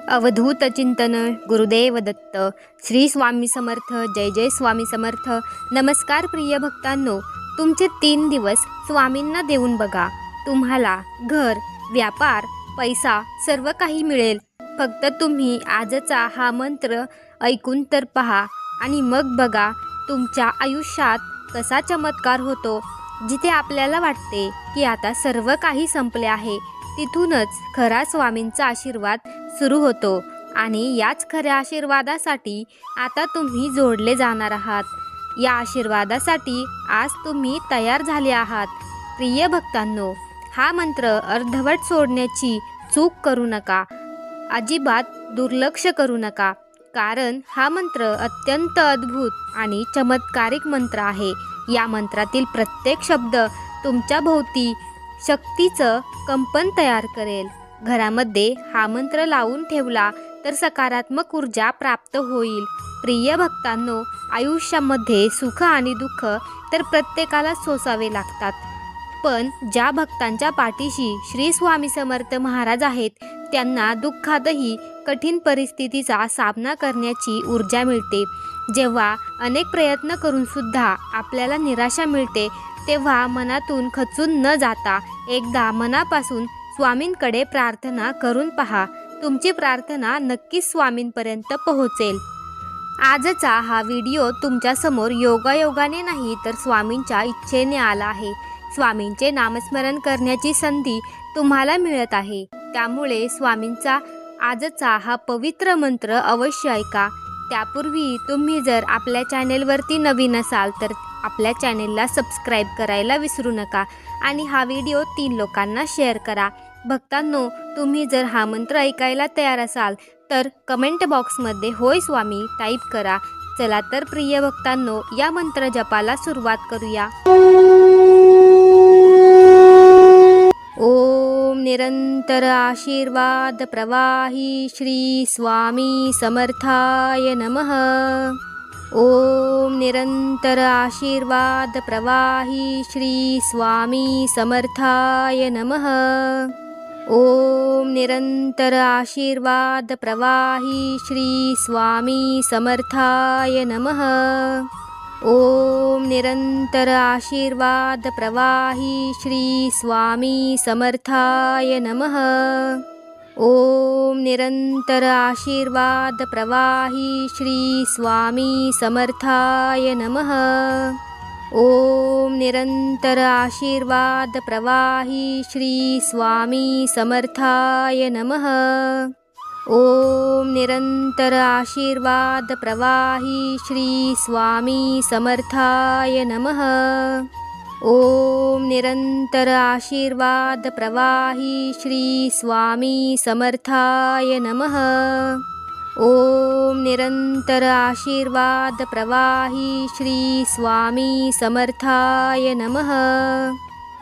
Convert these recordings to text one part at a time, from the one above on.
अवधूत चिंतन गुरुदेव दत्त. श्री स्वामी समर्थ. जय जय स्वामी समर्थ. नमस्कार प्रिय भक्तांनो, तुमचे 3 दिवस स्वामींना देऊन बघा. तुम्हाला घर, व्यापार, पैसा सर्व काही मिळेल. फक्त तुम्ही आजचा हा मंत्र ऐकून तर पहा आणि मग बघा तुमच्या आयुष्यात कसा चमत्कार होतो. जिथे आपल्याला वाटते की आता सर्व काही संपले आहे, तिथूनच खरा स्वामींचा आशीर्वाद सुरू होतो. आणि याच खऱ्या आशीर्वादासाठी आता तुम्ही जोडले जाणार आहात. या आशीर्वादासाठी आज तुम्ही तयार झाले आहात. प्रिय भक्तांनो, हा मंत्र अर्धवट सोडण्याची चूक करू नका. अजिबात दुर्लक्ष करू नका, कारण हा मंत्र अत्यंत अद्भुत आणि चमत्कारिक मंत्र आहे. या मंत्रातील प्रत्येक शब्द तुमच्या भोवती शक्तीचं कंपन तयार करेल. घरामध्ये हा मंत्र लावून ठेवला तर सकारात्मक ऊर्जा प्राप्त होईल. प्रिय भक्तांनो, आयुष्यामध्ये सुख आणि दुःख तर प्रत्येकाला सोसावे लागतात, पण ज्या भक्तांच्या पाठीशी श्री स्वामी समर्थ महाराज आहेत, त्यांना दुःखातही कठीण परिस्थितीचा सामना करण्याची ऊर्जा मिळते. जेव्हा अनेक प्रयत्न करून सुद्धा आपल्याला निराशा मिळते, तेव्हा मनातून खचून न जाता एकदा मनापासून स्वामींकडे प्रार्थना करून पहा. तुमची प्रार्थना नक्कीच स्वामींपर्यंत पोहोचेल. आजचा हा व्हिडिओ तुमच्यासमोर योगायोगाने नाही तर स्वामींच्या इच्छेने आला आहे. स्वामींचे नामस्मरण करण्याची संधी तुम्हाला मिळत आहे. त्यामुळे स्वामींचा आजचा हा पवित्र मंत्र अवश्य ऐका. त्यापूर्वी तुम्ही जर आपल्या चॅनेलवरती नवीन असाल तर आपल्या चॅनेलला सबस्क्राईब करायला विसरू नका आणि हा व्हिडिओ 3 लोकांना शेअर करा. भक्तांनो, तुम्ही जर हा मंत्र ऐकायला तयार असाल तर कमेंट बॉक्समध्ये होय स्वामी टाईप करा. चला तर प्रिय भक्तांनो, या मंत्र जपाला सुरुवात करूया. ओम निरंतर आशीर्वाद प्रवाही श्री स्वामी समर्थाय नमः. ओम निरंतर आशीर्वाद प्रवाही श्री स्वामी समर्थाय नमः. ओम निरंतर आशीर्वाद प्रवाही श्री स्वामी समर्थाय नमः. ओम निरंतर आशीर्वाद प्रवाही श्री स्वामी समर्थाय नमः. ओम निरंतर आशीर्वाद प्रवाही श्री स्वामी समर्थाय नमः. ओम निरंतर आशीर्वाद प्रवाही श्री स्वामी समर्थाय नमः. ओम निरंतर आशीर्वाद प्रवाही श्री स्वामी समर्थाय नमः. ओम निरंतर आशीर्वाद प्रवाही श्री स्वामी समर्थाय नमः. ओम निरंतर आशीर्वाद प्रवाही श्री स्वामी समर्थाय नमः.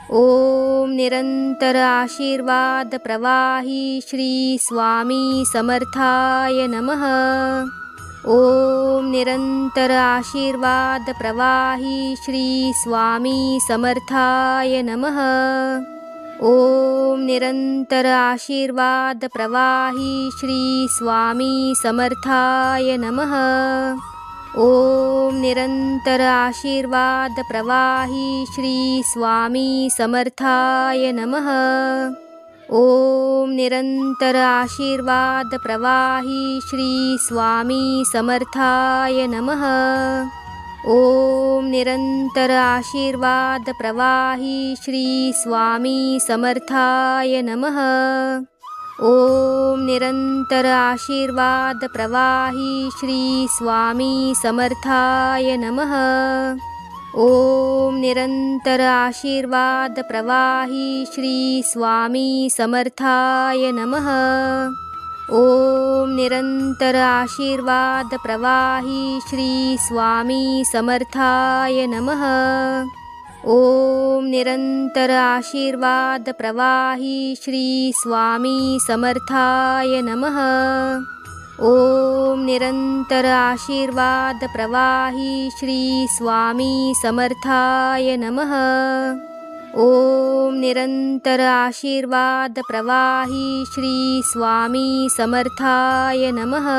ओम निरंतर आशीर्वाद प्रवाही श्री स्वामी समर्थाय नमः. ओम निरंतर आशीर्वाद प्रवाही श्री स्वामी समर्थाय नमः. ओम निरंतर आशीर्वाद प्रवाही श्री स्वामी समर्थाय नमः. ओम निरंतर आशीर्वाद प्रवाही श्री स्वामी समर्थाय नमः. ओम निरंतर आशीर्वाद प्रवाही श्री स्वामी समर्थाय नमः. ओम निरंतर आशीर्वाद प्रवाही श्री स्वामी समर्थाय नमः. ओम निरंतर आशीर्वाद प्रवाही श्री स्वामी समर्थाय नमः. ओम निरंतर आशीर्वाद प्रवाही श्री स्वामी समर्थाय नमः. ओम निरंतर आशीर्वाद प्रवाही श्री स्वामी समर्थाय नमः. ओम निरंतर आशीर्वाद प्रवाही श्री स्वामी समर्थाय नमः. ओम निरंतर आशीर्वाद प्रवाही श्री स्वामी समर्थाय नमः. ओम निरंतर आशीर्वाद प्रवाही श्री स्वामी समर्थाय नमः।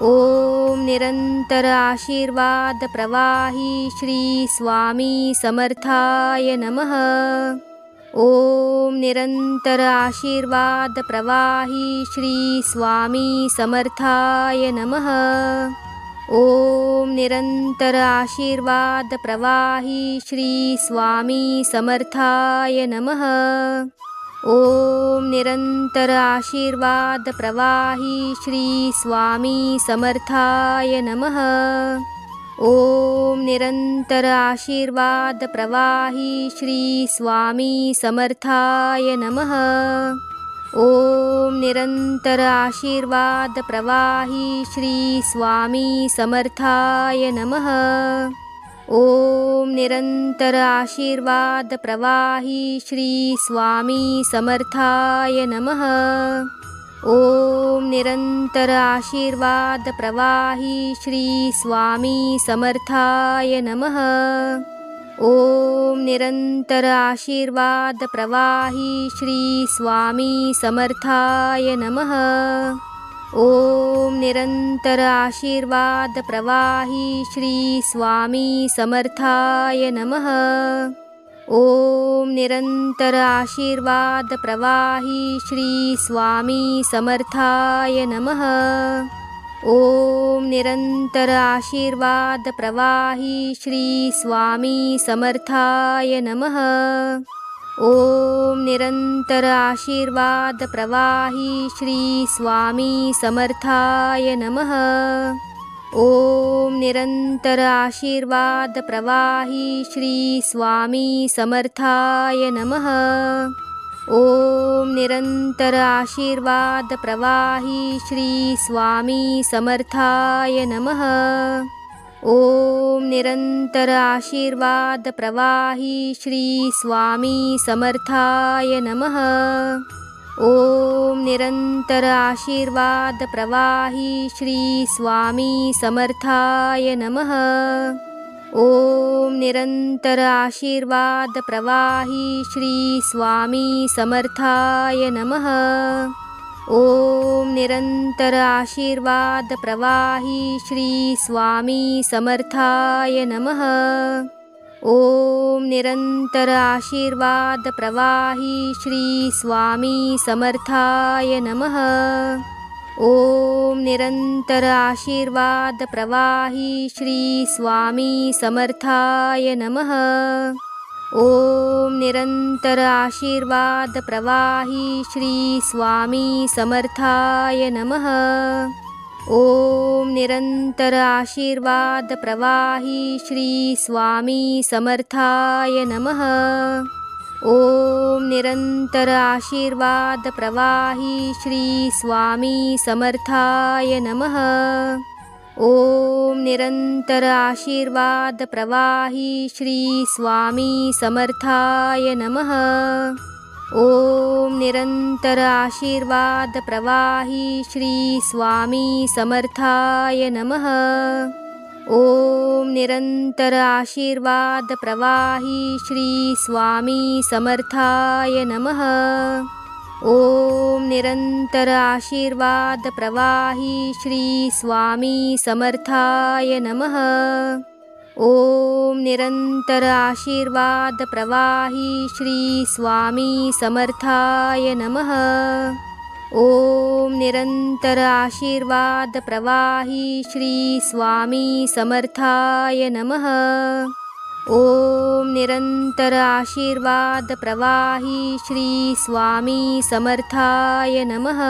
ओम निरंतर आशीर्वाद प्रवाही श्री स्वामी समर्थाय नमः। ओम निरंतर आशीर्वाद प्रवाही श्री स्वामी समर्थाय नमः। ओम निरंतर आशीर्वाद प्रवाही श्री स्वामी समर्थाय नमः। ओम निरंतर आशीर्वाद प्रवाही श्री स्वामी समर्थाय नमः। ओम निरंतर आशीर्वाद प्रवाही श्री स्वामी समर्थाय नमः। ओम निरंतर आशीर्वाद प्रवाही श्री स्वामी समर्थाय नमः। ओम निरंतर आशीर्वाद प्रवाही श्री स्वामी समर्थाय नमः। ओम निरंतर आशीर्वाद प्रवाही श्री स्वामी समर्थाय नमः। ओम निरंतर आशीर्वाद प्रवाही श्री स्वामी समर्थाय नमः। ओम निरंतर आशीर्वाद प्रवाही श्री स्वामी समर्थाय नमः। ओम निरंतर आशीर्वाद प्रवाही श्री स्वामी समर्थाय नमः। ओम निरंतर आशीर्वाद प्रवाही श्री स्वामी समर्थाय नमः। ओम निरंतर आशीर्वाद प्रवाही श्री स्वामी समर्थाय नमः। ओम निरंतर आशीर्वाद प्रवाही श्री स्वामी समर्थाय नमः। ओम निरंतर आशीर्वाद प्रवाही श्री स्वामी समर्थाय नमः। ओम निरंतर आशीर्वाद प्रवाही श्री स्वामी समर्थाय नमः। ओम निरंतर आशीर्वाद प्रवाही श्री स्वामी समर्थाय नमः। ओम निरंतर आशीर्वाद प्रवाही श्री स्वामी समर्थाय नमः। ओम निरंतर आशीर्वाद प्रवाही श्री स्वामी समर्थाय नमः। ओम निरंतर आशीर्वाद प्रवाही श्री स्वामी समर्थाय नमः। ओम निरंतर आशीर्वाद प्रवाही श्री स्वामी समर्थाय नमः। ओम निरंतर आशीर्वाद प्रवाही श्री स्वामी समर्थाय नमः। ओम निरंतर आशीर्वाद प्रवाही श्री स्वामी समर्थाय नमः। ओम निरंतर आशीर्वाद प्रवाही श्री स्वामी समर्थाय नमः। ओम निरंतर आशीर्वाद प्रवाही श्री स्वामी समर्थाय नमः। ओम निरंतर आशीर्वाद प्रवाही श्री स्वामी समर्थाय नमः। ओम निरंतर आशीर्वाद प्रवाही श्री स्वामी समर्थाय नमः। ओम निरंतर आशीर्वाद प्रवाही श्री स्वामी समर्थाय नमः। ओम निरंतर आशीर्वाद प्रवाही श्री स्वामी समर्थाय नमः। ओम निरंतर आशीर्वाद प्रवाही श्री स्वामी समर्थाय नमः। ओम निरंतर आशीर्वाद प्रवाही श्री स्वामी समर्थाय नमः।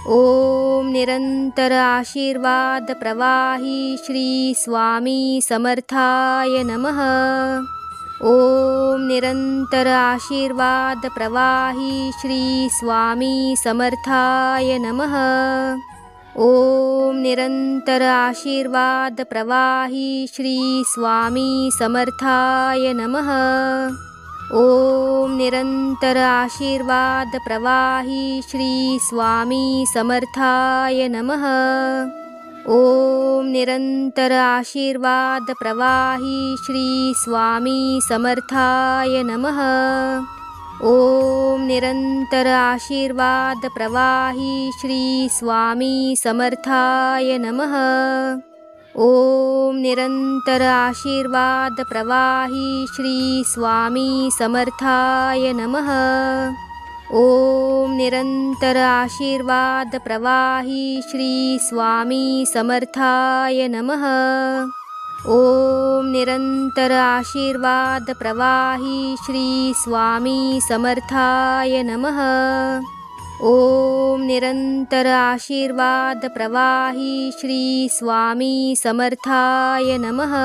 ओम निरंतर आशीर्वाद प्रवाही श्री स्वामी समर्थाय नमः। ओम निरंतर आशीर्वाद प्रवाही श्री स्वामी समर्थाय नमः। ओम निरंतर आशीर्वाद प्रवाही श्री स्वामी समर्थाय नमः। ओम निरंतर आशीर्वाद प्रवाही श्री स्वामी समर्थाय नमः। ओम निरंतर आशीर्वाद प्रवाही श्री स्वामी समर्थाय नमः। ओम निरंतर आशीर्वाद प्रवाही श्री स्वामी समर्थाय नमः। ओम निरंतर आशीर्वाद प्रवाही श्री स्वामी समर्थाय नमः। ओम निरंतर आशीर्वाद प्रवाही श्री स्वामी समर्थाय नमः। ओम निरंतर आशीर्वाद प्रवाही श्री स्वामी समर्थाय नमः। ओम निरंतर आशीर्वाद प्रवाही श्री स्वामी समर्थाय नमः।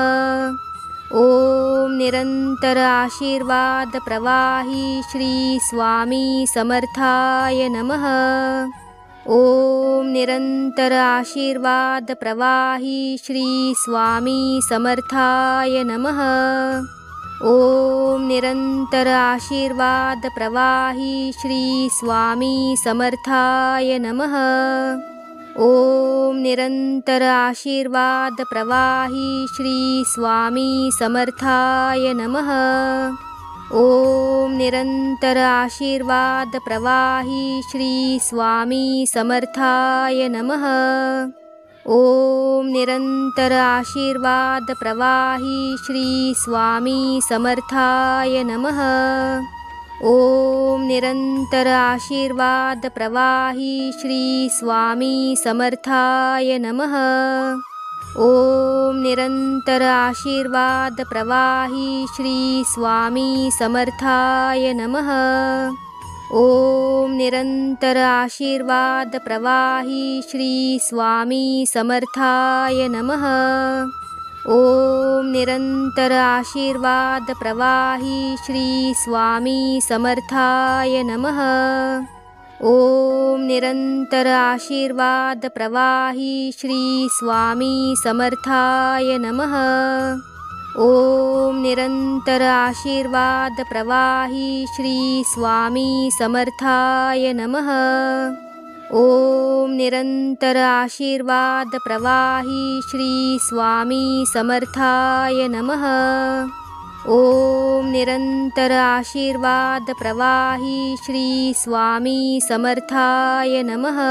ओम निरंतर आशीर्वाद प्रवाही श्री स्वामी समर्थाय नमः। ओम निरंतर आशीर्वाद प्रवाही श्री स्वामी समर्थाय नमः। ओम निरंतर आशीर्वाद प्रवाही श्री स्वामी समर्थाय नमः। ओम निरंतर आशीर्वाद प्रवाही श्री स्वामी समर्थाय नमः। ओम निरंतर आशीर्वाद प्रवाही श्री स्वामी समर्थाय नमः। ओम निरंतर आशीर्वाद प्रवाही श्री स्वामी समर्थाय नमः। ओम निरंतर आशीर्वाद प्रवाही श्री स्वामी समर्थाय नमः। ओम निरंतर आशीर्वाद प्रवाही श्री स्वामी समर्थाय नमः। ओम निरंतर आशीर्वाद प्रवाही श्री स्वामी समर्थाय नमः। ओम निरंतर आशीर्वाद प्रवाही श्री स्वामी समर्थाय नमः। ओम निरंतर आशीर्वाद प्रवाही श्री स्वामी समर्थाय नमः। ओम निरंतर आशीर्वाद प्रवाही श्री स्वामी समर्थाय नमः। ओम निरंतर आशीर्वाद प्रवाही श्री स्वामी समर्थाय नमः। ओम निरंतर आशीर्वाद प्रवाही श्री स्वामी समर्थाय नमः।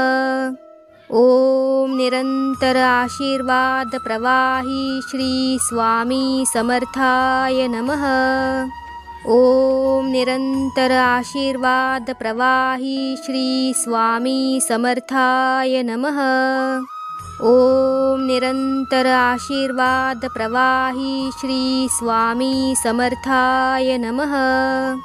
ओम निरंतर आशीर्वाद प्रवाही श्री स्वामी समर्थाय नमः। ओम निरंतर आशीर्वाद प्रवाही श्री स्वामी समर्थाय नमः। ओम निरंतर आशीर्वाद प्रवाही श्री स्वामी समर्थाय नमः।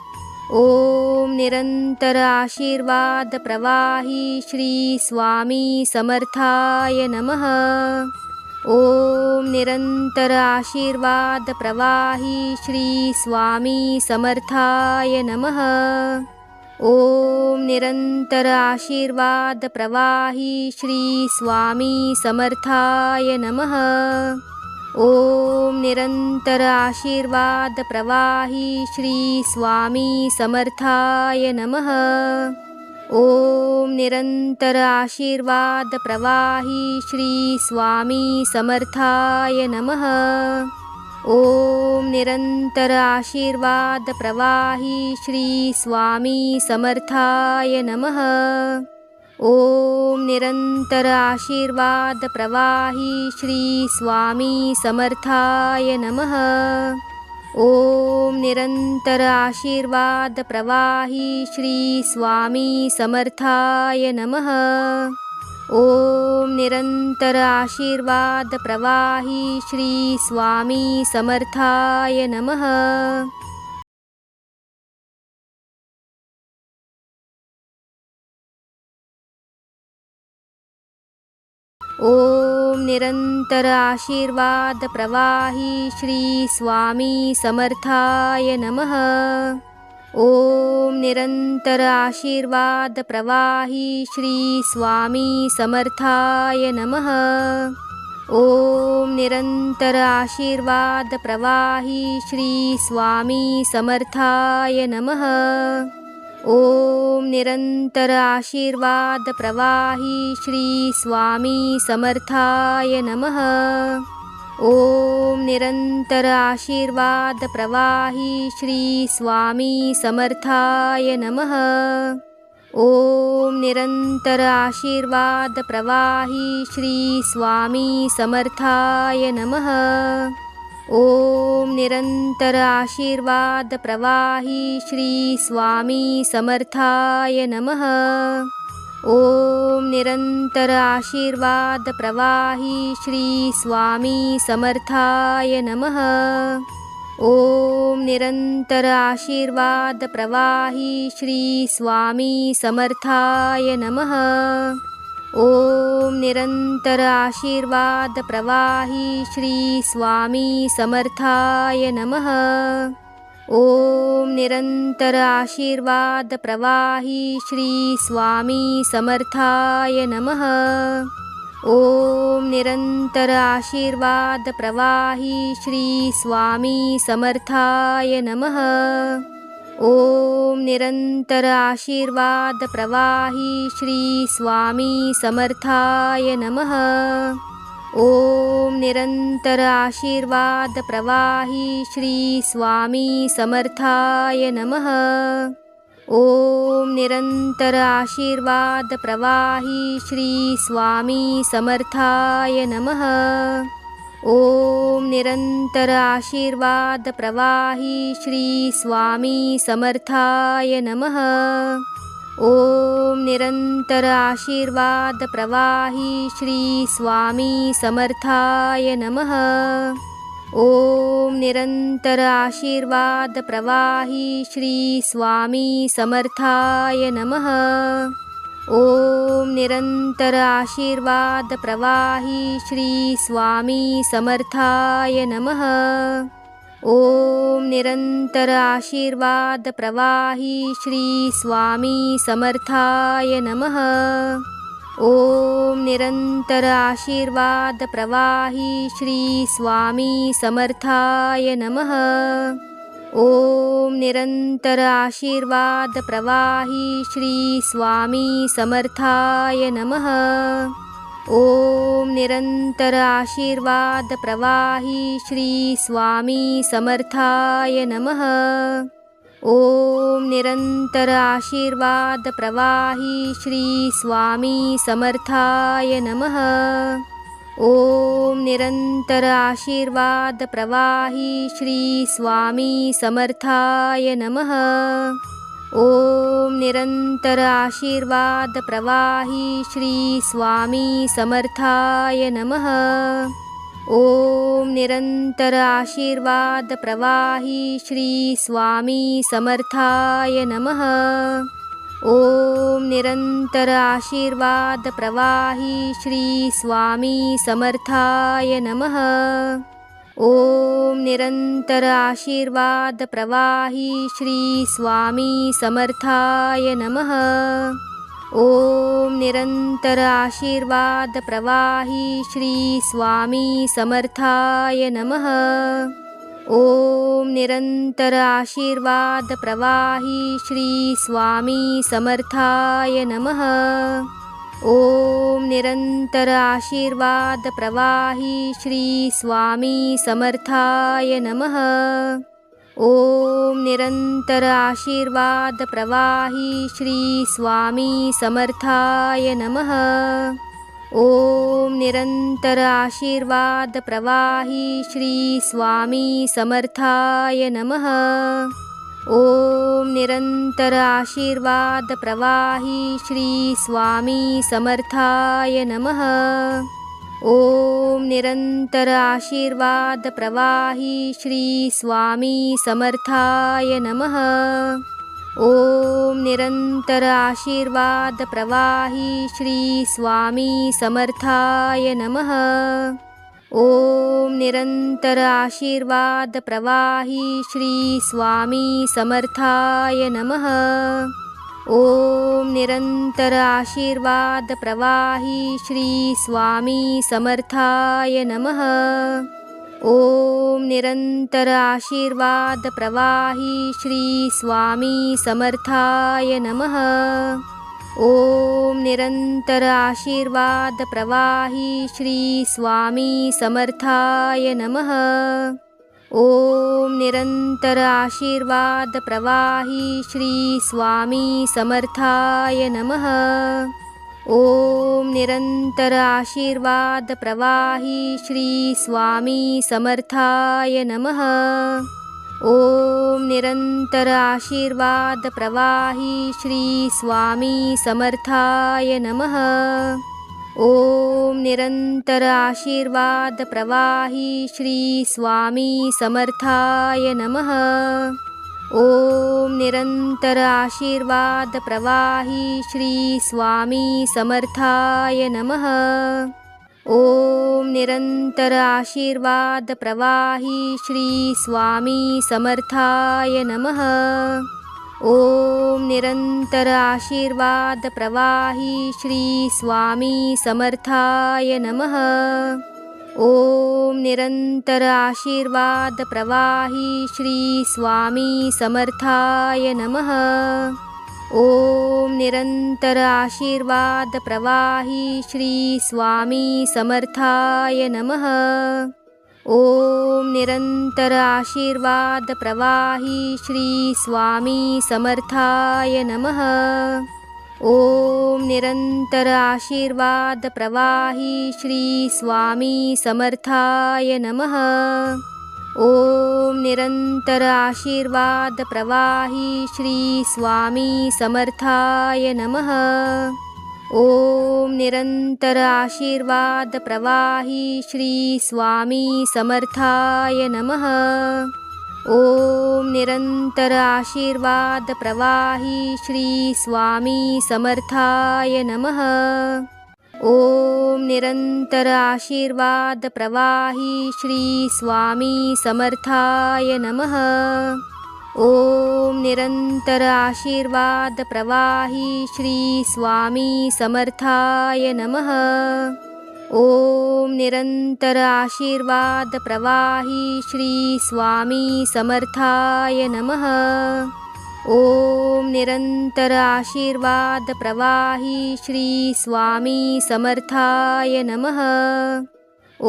ओम निरंतर आशीर्वाद प्रवाही श्री स्वामी समर्थाय नमः। ओम निरंतर आशीर्वाद प्रवाही श्री स्वामी समर्थाय नमः। ओम निरंतर आशीर्वाद प्रवाही श्री स्वामी समर्थाय नमः। ओम निरंतर आशीर्वाद प्रवाही श्री स्वामी समर्थाय नमः। ओम निरंतर आशीर्वाद प्रवाही श्री स्वामी समर्थाय नमः। ओम निरंतर आशीर्वाद प्रवाही श्री स्वामी समर्थाय नमः। ओम निरंतर आशीर्वाद प्रवाही श्री स्वामी समर्थाय नमः। ओम निरंतर आशीर्वाद प्रवाही श्री स्वामी समर्थाय नमः। ओम निरंतर आशीर्वाद प्रवाही श्री स्वामी समर्थाय नमः। ओम निरंतर आशीर्वाद प्रवाही श्री स्वामी समर्थाय नमः। ओम निरंतर आशीर्वाद प्रवाही श्री स्वामी समर्थाय नमः। ओम निरंतर आशीर्वाद प्रवाही श्री स्वामी समर्थाय नमः। ओम निरंतर आशीर्वाद प्रवाही श्री स्वामी समर्थाय नमः। ओम निरंतर आशीर्वाद प्रवाही श्री स्वामी समर्थाय नमः। ओम निरंतर आशीर्वाद प्रवाही श्री स्वामी समर्थाय नमः। ओम निरंतर आशीर्वाद प्रवाही श्री स्वामी समर्थाय नमः। ओम निरंतर आशीर्वाद प्रवाही श्री स्वामी समर्थाय नमः। ओम निरंतर आशीर्वाद प्रवाही श्री स्वामी समर्थाय नमः। ओम निरंतर आशीर्वाद प्रवाही श्री स्वामी समर्थाय नमः। ओम निरंतर आशीर्वाद प्रवाही श्री स्वामी समर्थाय नमः। ओम निरंतर आशीर्वाद प्रवाही श्री स्वामी समर्थाय नमः। ओम निरंतर आशीर्वाद प्रवाही श्री स्वामी समर्थाय नमः। ओम निरंतर आशीर्वाद प्रवाही श्री स्वामी समर्थाय नमः। ओम निरंतर आशीर्वाद प्रवाही श्री स्वामी समर्थाय नमः। ओम निरंतर आशीर्वाद प्रवाही श्री स्वामी समर्थाय नमः। ओम निरंतर आशीर्वाद प्रवाही श्री स्वामी समर्थाय नमः। ओम निरंतर आशीर्वाद प्रवाही श्री स्वामी समर्थाय नमः। ओम निरंतर आशीर्वाद प्रवाही श्री स्वामी समर्थाय नमः। ओम निरंतर आशीर्वाद प्रवाही श्री स्वामी समर्थाय नमः। ओम निरंतर आशीर्वाद प्रवाही श्री स्वामी समर्थाय नमः। ओम निरंतर आशीर्वाद प्रवाही श्री स्वामी समर्थाय नमः। ओम निरंतर आशीर्वाद प्रवाही श्री स्वामी समर्थाय नमः। ओम निरंतर आशीर्वाद प्रवाही श्री स्वामी समर्थाय नमः। ओम निरंतर आशीर्वाद प्रवाही श्री स्वामी समर्थाय नमः। ओम निरंतर आशीर्वाद प्रवाही श्री स्वामी समर्थाय नमः। ओम निरंतर आशीर्वाद प्रवाही श्री स्वामी समर्थाय नमः। ओम निरंतर आशीर्वाद प्रवाही श्री स्वामी समर्थाय नमः। ओम निरंतर आशीर्वाद प्रवाही श्री स्वामी समर्थाय नमः। ओम निरंतर आशीर्वाद प्रवाही श्री स्वामी समर्थाय नमः। ओम निरंतर आशीर्वाद प्रवाही श्री स्वामी समर्थाय नमः। ओम निरंतर आशीर्वाद प्रवाही श्री स्वामी समर्थाय नमः। ओम निरंतर आशीर्वाद प्रवाही श्री स्वामी समर्थाय नमः। ओम निरंतर आशीर्वाद प्रवाही श्री स्वामी समर्थाय नमः। ओम निरंतर आशीर्वाद प्रवाही श्री स्वामी समर्थाय नमः। ओम निरंतर आशीर्वाद प्रवाही श्री स्वामी समर्थाय नमः। ओम निरंतर आशीर्वाद प्रवाही श्री स्वामी समर्थाय नमः। ओम निरंतर आशीर्वाद प्रवाही श्री स्वामी समर्थाय नमः। ओम निरंतर आशीर्वाद प्रवाही श्री स्वामी समर्थाय नमः। ओम निरंतर आशीर्वाद प्रवाही श्री स्वामी समर्थाय नमः। ओम निरंतर आशीर्वाद प्रवाही श्री स्वामी समर्थाय नमः। ओम निरंतर आशीर्वाद प्रवाही श्री स्वामी समर्थाय नमः। ओम निरंतर आशीर्वाद प्रवाही श्री स्वामी समर्थाय नमः। ओम निरंतर आशीर्वाद प्रवाही श्री स्वामी समर्थाय नमः। ओम निरंतर आशीर्वाद प्रवाही श्री स्वामी समर्थाय नमः। ओम निरंतर आशीर्वाद प्रवाही श्री स्वामी समर्थाय नमः। ओम निरंतर आशीर्वाद प्रवाही श्री स्वामी समर्थाय नमः। ओम निरंतर आशीर्वाद प्रवाही श्री स्वामी समर्थाय नमः। ओम निरंतर आशीर्वाद प्रवाही श्री स्वामी समर्थाय नमः। ओम निरंतर आशीर्वाद प्रवाही श्री स्वामी समर्थाय नमः। ओम निरंतर आशीर्वाद प्रवाही श्री स्वामी समर्थाय नमः। ओम निरंतर आशीर्वाद प्रवाही श्री स्वामी समर्थाय नमः। ओम निरंतर आशीर्वाद प्रवाही श्री स्वामी समर्थाय नमः। ओम निरंतर आशीर्वाद प्रवाही श्री स्वामी समर्थाय नमः। ओम निरंतर आशीर्वाद प्रवाही श्री स्वामी समर्थाय नमः। ओम निरंतर आशीर्वाद प्रवाही श्री स्वामी समर्थाय नमः। ओम निरंतर आशीर्वाद प्रवाही श्री स्वामी समर्थाय नमः। ओम निरंतर आशीर्वाद प्रवाही श्री स्वामी समर्थाय नमः। ओम निरंतर आशीर्वाद प्रवाही श्री स्वामी समर्थाय नमः।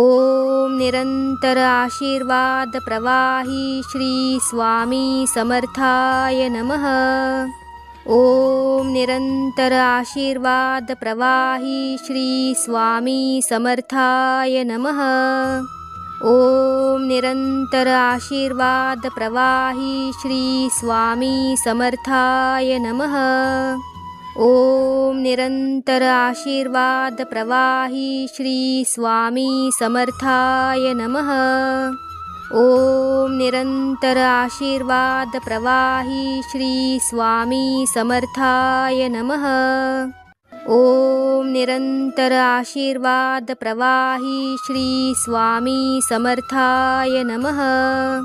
ओम निरंतर आशीर्वाद प्रवाही श्री स्वामी समर्थाय नमः। ओम निरंतर आशीर्वाद प्रवाही श्री स्वामी समर्थाय नमः। ओम निरंतर आशीर्वाद प्रवाही श्री स्वामी समर्थाय नमः। ओम निरंतर आशीर्वाद प्रवाही श्री स्वामी समर्थाय नमः। ओम निरंतर आशीर्वाद प्रवाही श्री स्वामी समर्थाय नमः। ओम निरंतर आशीर्वाद प्रवाही श्री स्वामी समर्थाय नमः।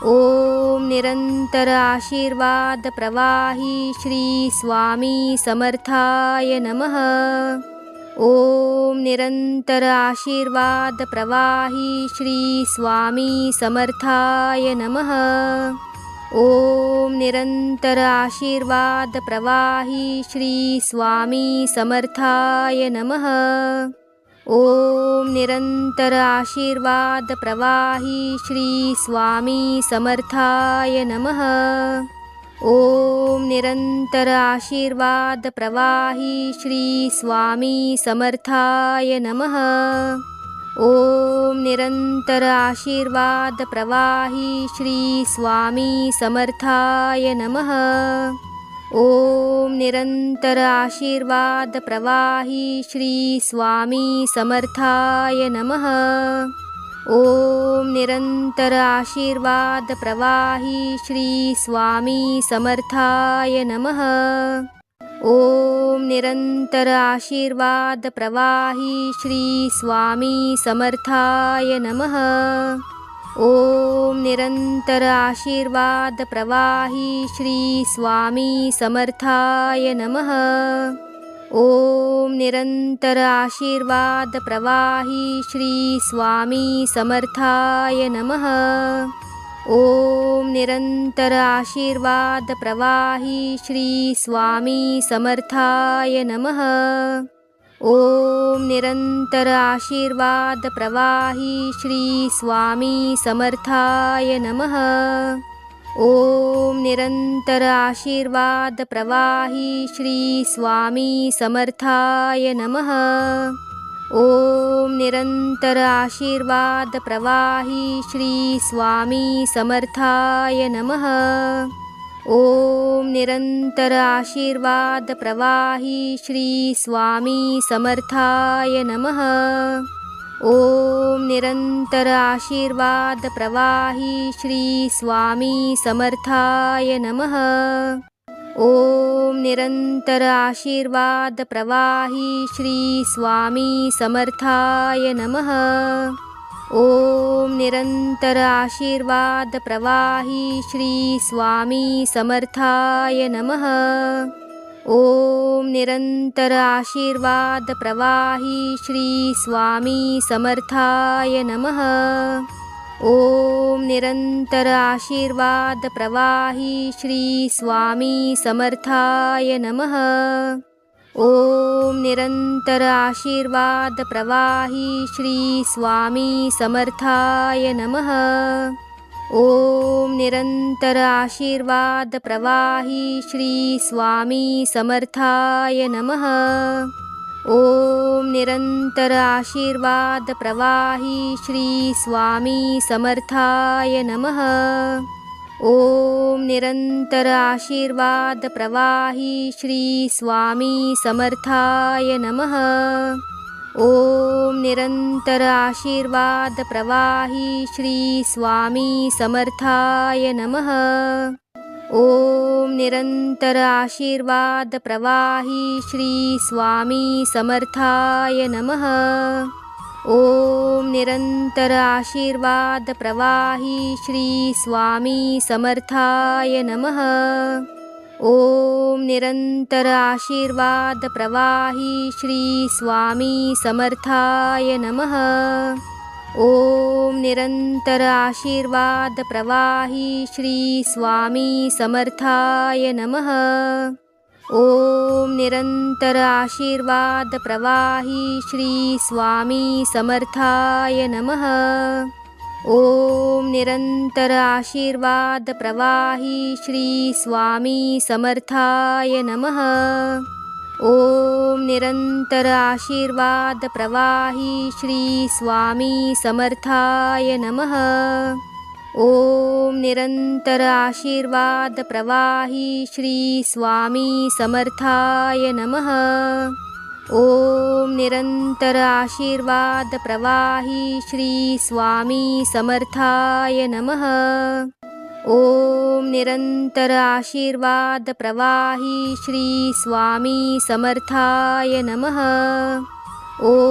ओम निरंतर आशीर्वाद प्रवाही श्री स्वामी समर्थाय नमः। ओम निरंतर आशीर्वाद प्रवाही श्री स्वामी समर्थाय नमः। ओम निरंतर आशीर्वाद प्रवाही श्री स्वामी समर्थाय नमः। ओम निरंतर आशीर्वाद प्रवाही श्री स्वामी समर्थाय नमः। ओम निरंतर आशीर्वाद प्रवाही श्री स्वामी समर्थाय नमः। ओम निरंतर आशीर्वाद प्रवाही श्री स्वामी समर्थाय नमः। ओम निरंतर आशीर्वाद प्रवाही श्री स्वामी समर्थाय नमः। ओम निरंतर आशीर्वाद प्रवाही श्री स्वामी समर्थाय नमः। ओम निरंतर आशीर्वाद प्रवाही श्री स्वामी समर्थाय नमः। ओम निरंतर आशीर्वाद प्रवाही श्री स्वामी समर्थाय नमः। ओम निरंतर आशीर्वाद प्रवाही श्री स्वामी समर्थाय नमः। ओम निरंतर आशीर्वाद प्रवाही श्री स्वामी समर्थाय नमः। ओम निरंतर आशीर्वाद प्रवाही श्री स्वामी समर्थाय नमः। ओम निरंतर आशीर्वाद प्रवाही श्री स्वामी समर्थाय नमः। ओम निरंतर आशीर्वाद प्रवाही श्री स्वामी समर्थाय नमः। ओम निरंतर आशीर्वाद प्रवाही श्री स्वामी समर्थाय नमः। ओम निरंतर आशीर्वाद प्रवाही श्री स्वामी समर्थाय नमः। ओम निरंतर आशीर्वाद प्रवाही श्री स्वामी समर्थाय नमः। ओम निरंतर आशीर्वाद प्रवाही श्री स्वामी समर्थाय नमः। ओम निरंतर आशीर्वाद प्रवाही श्री स्वामी समर्थाय नमः। ओम निरंतर आशीर्वाद प्रवाही श्री स्वामी समर्थाय नमः। ओम निरंतर आशीर्वाद प्रवाही श्री स्वामी समर्थाय नमः। ओम निरंतर आशीर्वाद प्रवाही श्री स्वामी समर्थाय नमः। ओम निरंतर आशीर्वाद प्रवाही श्री स्वामी समर्थाय नमः। ओम निरंतर आशीर्वाद प्रवाही श्री स्वामी समर्थाय नमः। ओम निरंतर आशीर्वाद प्रवाही श्री स्वामी समर्थाय नमः। ओम निरंतर आशीर्वाद प्रवाही श्री स्वामी समर्थाय नमः। ओम निरंतर आशीर्वाद प्रवाही श्री स्वामी समर्थाय नमः। ओम निरंतर आशीर्वाद प्रवाही श्री स्वामी समर्थाय नमः। ओम निरंतर आशीर्वाद प्रवाही श्री स्वामी समर्थाय नमः। ओम निरंतर आशीर्वाद प्रवाही श्री स्वामी समर्थाय नमः। ओम निरंतर आशीर्वाद प्रवाही श्री स्वामी समर्थाय नमः। ओम निरंतर आशीर्वाद प्रवाही श्री स्वामी समर्थाय नमः। ओम निरंतर आशीर्वाद प्रवाही श्री स्वामी समर्थाय नमः। ओम निरंतर आशीर्वाद प्रवाही श्री स्वामी समर्थाय नमः। ओम निरंतर आशीर्वाद प्रवाही श्री स्वामी समर्थाय नमः। ओम